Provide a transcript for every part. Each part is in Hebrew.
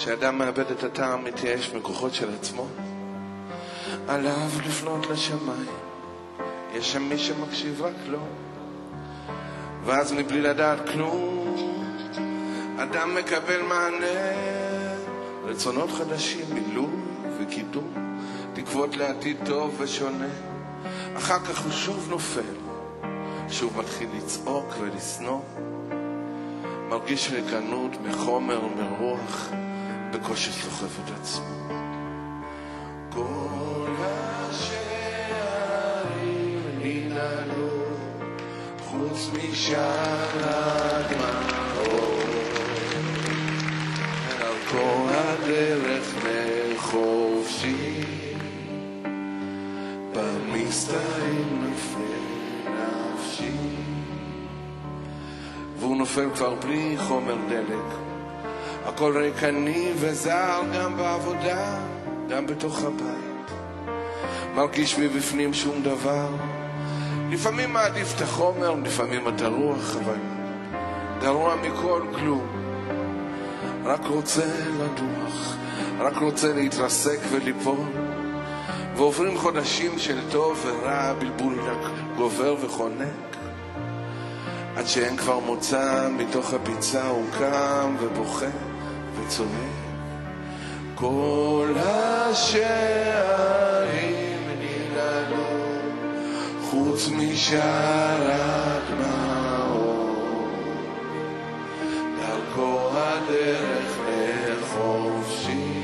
כשאדם מאבד את הטעם מתייאש מכוחות של עצמו, עליו לפנות לשמיים. יש שם מי שמקשיב רק לו, ואז מבלי לדעת כלום אדם מקבל מענה, רצונות חדשים, מילוי וקידום, תקוות לעתיד טוב ושונה. אחר כך הוא שוב נופל, שוב מתחיל לצעוק ולסנוע, מרגיש ריקנות מחומר ומרוח, בקושי סוחב את עצמו. כל השערים ננעלו חוץ משער הדמעות, דרכו הדרך לחופשי, במסתרים נופל נפשי. והוא נופל כבר בלי חומר דלק, הכל ריקני וזר, גם בעבודה, גם בתוך הבית. מרגיש מבפנים שום דבר, לפעמים מעדיף את החומר, לפעמים את הרוח, אבל גרוע מכל כלום. רק רוצה לדוח, רק רוצה להתרסק וליפול. ועוברים חודשים של טוב ורע, בלבול גובר וחונק, עד שאין כבר מוצא, מתוך הביצה הוא קם ובוכה וצועק. כל השערים ננעלו חוץ משער הדמעות, דרכו הדרך לחופשי,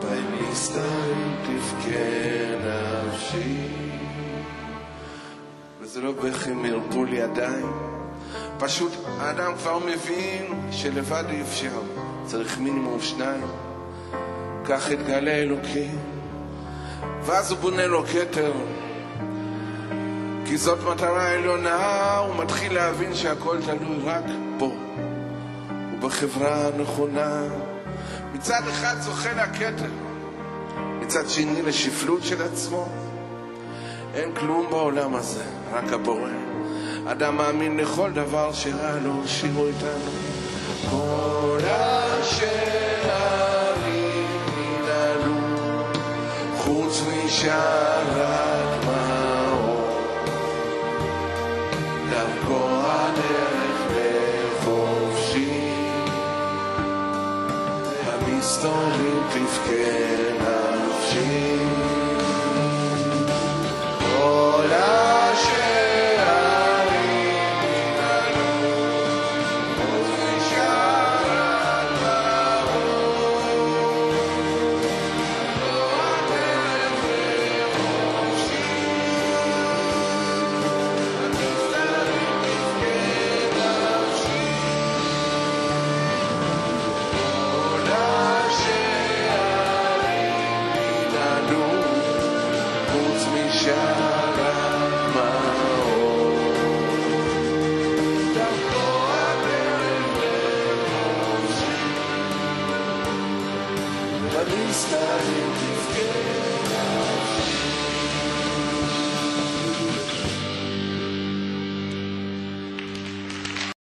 במסתרים תבכה נפשי. וזה לא בכי מרפול ידיים, פשוט האדם כבר מבין שלבד אי אפשר, צריך מינימום שניים. כך התגלה אלוקים, ואז הוא בונה לו כתר, כי זאת מטרה עליונה. הוא מתחיל להבין שהכל תלוי רק בו ובחברה הנכונה. מצד אחד זוכה לכתר, מצד שני לשפלות של עצמו. אין כלום בעולם הזה, רק הבורא. אדם מאמין לכל דבר שרע לו, שירו איתנו. כל השערים ננעלו חוץ משער הדמעות, דרכו הדרך לחופשי, המסתורים תבכה נפשי. כל השערים ננעלו חוץ משער הדמעות, דרכו הדרך לחופשי, המסתורים תבכה נפשי. כל השערים ננעלו חוץ משער המסתרים תבכה